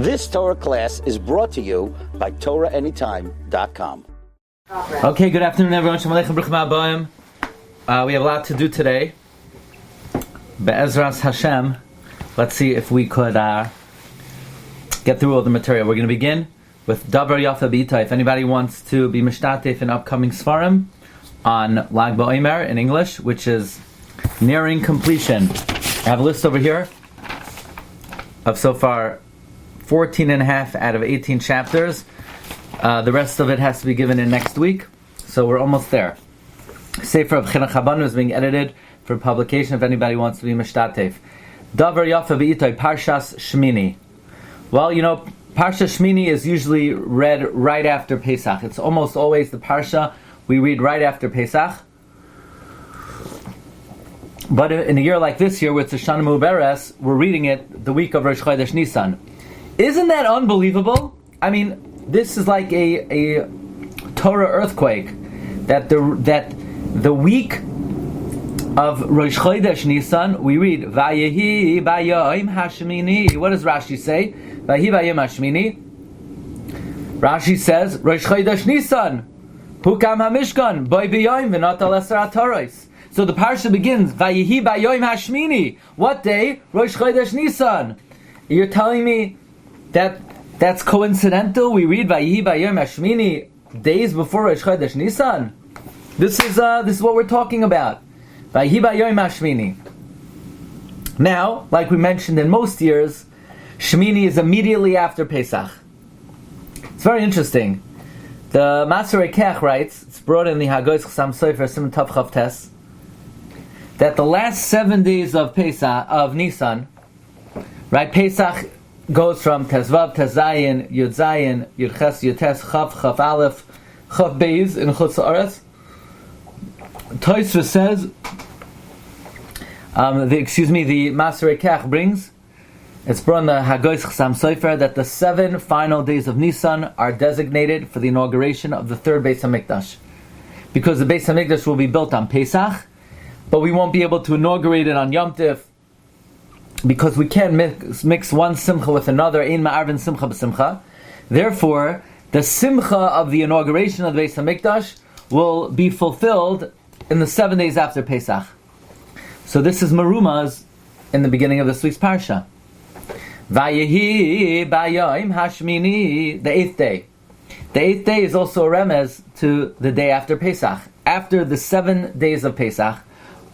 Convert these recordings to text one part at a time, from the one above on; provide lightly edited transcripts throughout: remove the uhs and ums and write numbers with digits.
This Torah class is brought to you by TorahAnytime.com. Okay, good afternoon, everyone. Shalom Aleichem, Bruchim Habayim. We have a lot to do today. Be'ezras Hashem. Let's see if we could get through all the material. We're going to begin with Davar Yafeh B'Itay. If anybody wants to be mishtatef in upcoming Sfarim on Lag BaOmer in English, which is nearing completion. I have a list over here of so far 14 and a half out of 18 chapters. The rest of it has to be given in next week, so we're almost there. Sefer of Chinuch Habanu is being edited for publication if anybody wants to be mishtatef. Davar Yafeh B'Itay, Parshas Shemini. Well, you know, Parsha Shemini is usually read right after Pesach. It's almost always the Parsha we read right after Pesach. But in a year like this year, with Hashana Muberes, we're reading it the week of Rosh Chodesh Nisan. Isn't that unbelievable? I mean, this is like a Torah earthquake. That the week of Rosh Chodesh Nisan, we read Vayehi Bayom Hashmini. What does Rashi say? Vayehi Bayom Hashmini. Rashi says Rosh Chodesh Nisan, Pukam HaMishkan, Boy B'Yom V'Natal Eser HaToros. So the parsha begins Vayehi Bayom Hashmini. What day? Rosh Chodesh Nisan. You're telling me that that's coincidental? We read Vayehi Bayom Hashmini days before Rosh Chodesh Nisan. This is what we're talking about. Vayehi Bayom Hashmini. Now, like we mentioned in most years, Shemini is immediately after Pesach. It's very interesting. The Machon Maggid Harakiah writes, it's brought in the Hagoyz Chasam Sofer Sim Tav Chav Tes, that the last 7 days of Pesach, of Nisan, right, Pesach goes from Tezvav, Tezayin, Yud Zayin, Yud Ches, Yud Tes, Chav, Chav Aleph, Chav Beis in Chutz Haaretz. Tosfos says, the Machon Maggid Harakiah brings, it's brought in the Hagoyz Chasam Sofer that the 7 final days of Nisan are designated for the inauguration of the third Beis HaMikdash. Because the Beis HaMikdash will be built on Pesach, but we won't be able to inaugurate it on Yom Tif, because we can't mix one simcha with another. Ein ma'arvin simcha b'simcha. Therefore, the simcha of the inauguration of the Beis HaMikdash will be fulfilled in the 7 days after Pesach. So this is Merumaz in the beginning of this week's Parsha. Vayehi Bayom Hashmini, the 8th day. The 8th day is also a remez to the day after Pesach. After the 7 days of Pesach,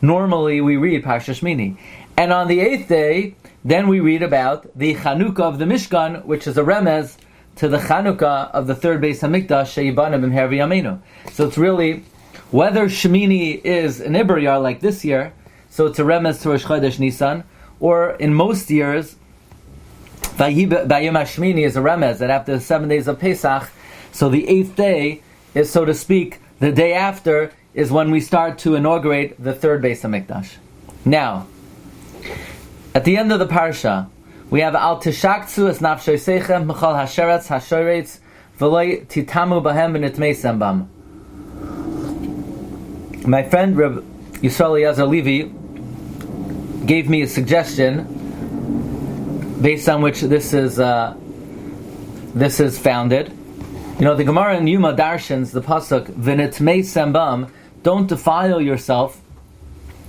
normally we read Parsha Shemini. And on the 8th day, then we read about the Chanukah of the Mishkan, which is a remez to the Chanukah of the third Beis HaMikdash, She'yibana b'mher v'yameinu. So it's really, whether Shemini is an Iber like this year, so it's a remez to Rosh Chodesh Nisan, or in most years, Vayehi Bayom Hashmini is a remez that after the 7 days of Pesach, so the 8th day is, so to speak, the day after is when we start to inaugurate the third Beis HaMikdash. Now, at the end of the Parsha, we have Al Tishaktsu es nafshoy seichem mechal hasheretz hashoretz v'loy titamu bahem v'nitmeisem bam. My friend Reb Yisrael Eliezer Levi gave me a suggestion based on which this is founded. You know, the Gemara in Yuma darshans the pasuk v'nitmeisem bam. Don't defile yourself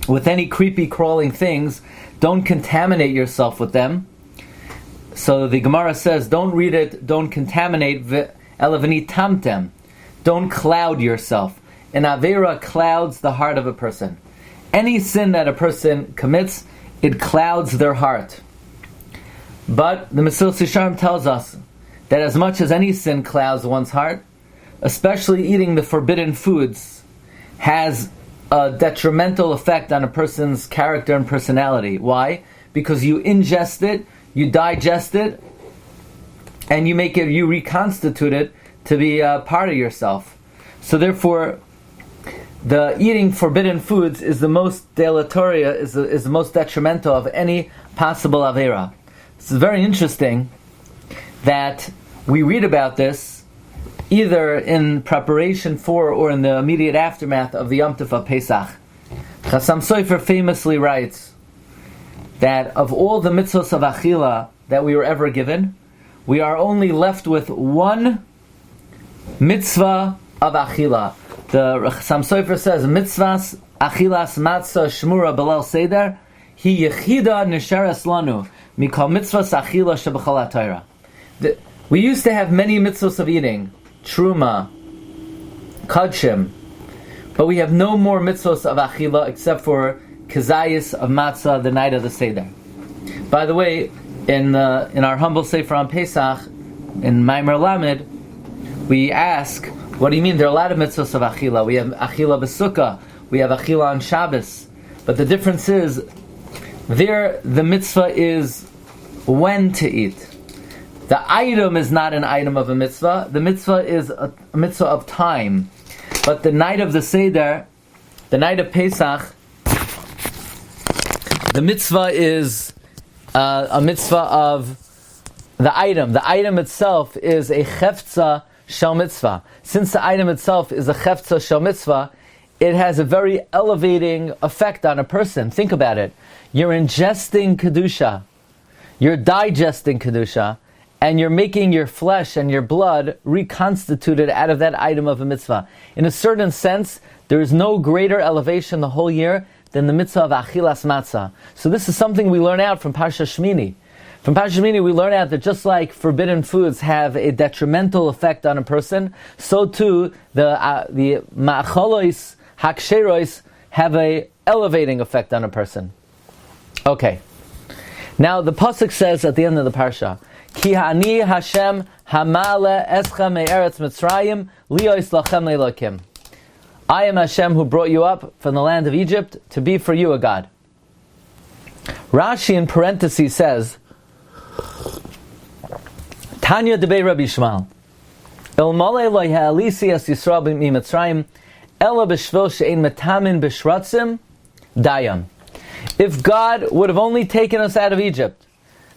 with any creepy crawling things. Don't contaminate yourself with them. So the Gemara says, don't read it, don't contaminate, elavani tamtem. Don't cloud yourself. An avera clouds the heart of a person. Any sin that a person commits, it clouds their heart. But the Mesilas Yesharim tells us that as much as any sin clouds one's heart, especially eating the forbidden foods has a detrimental effect on a person's character and personality. Why? Because you ingest it, you digest it, and you reconstitute it to be a part of yourself. So therefore, the eating forbidden foods is the most deleterious, is the most detrimental of any possible avera. It's very interesting that we read about this either in preparation for or in the immediate aftermath of the Yom Tov of Pesach. Chasam Sofer famously writes that of all the mitzvahs of Achila that we were ever given, we are only left with one mitzvah of achila. The Chassam Sofer says, mitzvahs achilas matzah shmura belel seder hi yechida nisheres lanu mikol mitzvahs achila shebechal Torah. We used to have many mitzvahs of eating, truma, kadshim, but we have no more mitzvahs of achila except for kazayis of matzah the night of the seder. By the way, in our humble sefer on Pesach, in Maimer Lamed, we ask, what do you mean? There are a lot of mitzvahs of achila. We have achila b'sukkah, we have achila on Shabbos, but the difference is, there the mitzvah is when to eat. The item is not an item of a mitzvah. The mitzvah is a mitzvah of time. But the night of the Seder, the night of Pesach, the mitzvah is a mitzvah of the item. The item itself is a chefza shel mitzvah. Since the item itself is a chefza shel mitzvah, it has a very elevating effect on a person. Think about it. You're ingesting kedusha. You're digesting kedusha. And you're making your flesh and your blood reconstituted out of that item of a mitzvah. In a certain sense, there is no greater elevation the whole year than the mitzvah of achilas matzah. So this is something we learn out from Parsha Shemini. From Parsha Shemini we learn out that just like forbidden foods have a detrimental effect on a person, so too the holiest haksheros have a elevating effect on a person. Okay. Now the pasuk says at the end of the parsha, Ki hani Hashem hamale eschem me'eretz Mitzrayim liyos lachem le'elokim. I am Hashem who brought you up from the land of Egypt to be for you a God. Rashi in parentheses says, Tanya debei Rabbi Shmuel, El mole lo ha'alisi es Yisrael mi'Mitzrayim ela b'shvil she'ein metamin b'shratzim dayam. If God would have only taken us out of Egypt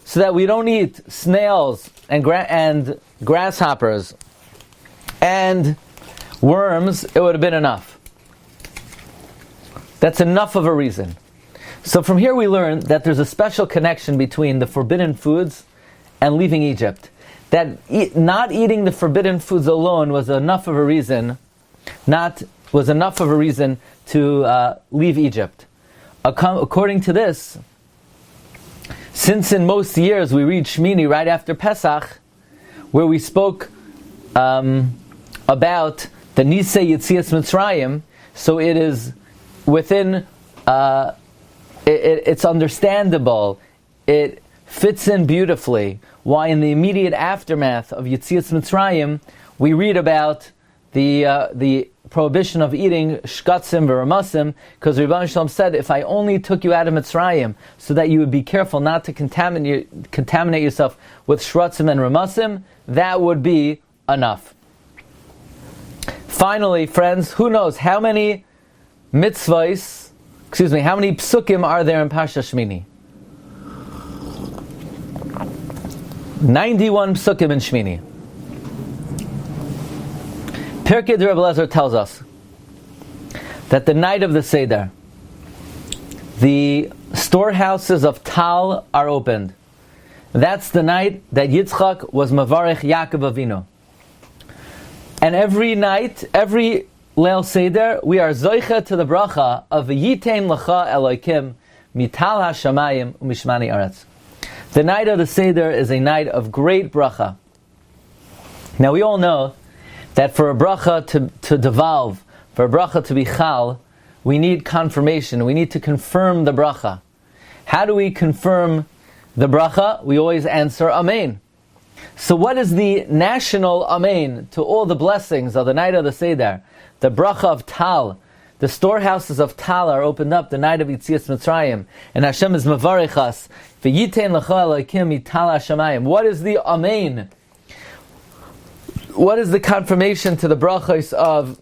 so that we don't eat snails and grasshoppers and worms, it would have been enough. That's enough of a reason. So from here we learn that there's a special connection between the forbidden foods and leaving Egypt. That not eating the forbidden foods alone was enough of a reason, to leave Egypt. According to this, since in most years we read Shemini right after Pesach, where we spoke about the Nisei Yetzias Mitzrayim, so it is within, it's understandable, it fits in beautifully, why in the immediate aftermath of Yetzias Mitzrayim, we read about the prohibition of eating shkatzim v'ramasim, because Rebbeinu Shalom said, if I only took you out of Mitzrayim so that you would be careful not to contaminate yourself with shratzim and ramasim, that would be enough. Finally, friends, who knows how many how many psukim are there in Parsha Shemini? 91 psukim in Shemini. Pirkei Rabbi Elazar tells us that the night of the Seder, the storehouses of Tal are opened. That's the night that Yitzchak was Mavarech Yaakov Avinu. And every night, every Leil Seder, we are Zoicha to the bracha of Yitein Lecha Elokim Mital HaShamayim Umishmani Aretz. The night of the Seder is a night of great bracha. Now we all know that for a bracha to devolve, for a bracha to be chal, we need confirmation. We need to confirm the bracha. How do we confirm the bracha? We always answer Amen. So what is the national Amen to all the blessings of the night of the Seder? The bracha of Tal. The storehouses of Tal are opened up the night of Yetzias Mitzrayim. And Hashem is Mavarech us. V'yitein lecha Elokim mital hashamayim. What is the Amen? What is the confirmation to the brachos of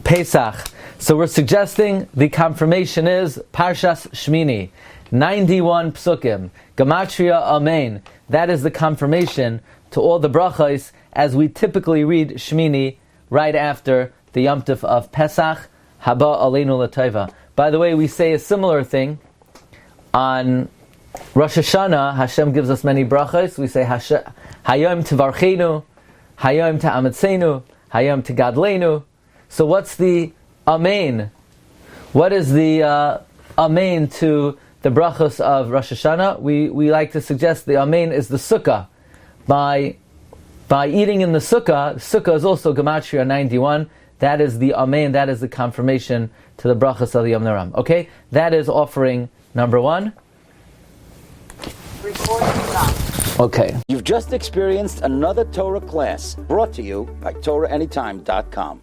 Pesach? So we're suggesting the confirmation is Parshas Shemini, 91 psukim, Gematria Amen. That is the confirmation to all the brachos as we typically read Shemini right after the Yom Tov of Pesach, Haba Aleinu L'Tova. By the way, we say a similar thing on Rosh Hashanah, Hashem gives us many brachos. We say Hayom Tevarchenu, Hayom Te'amatzenu, Hayom Tegadlenu. So what's the Amen? What is the Amen to the brachos of Rosh Hashanah? We like to suggest the Amen is the Sukkah. By eating in the Sukkah is also Gematria 91. That is the Amen, that is the confirmation to the brachos of the Yom Naram. Okay? That is offering number 1. Okay. You've just experienced another Torah class brought to you by TorahAnytime.com.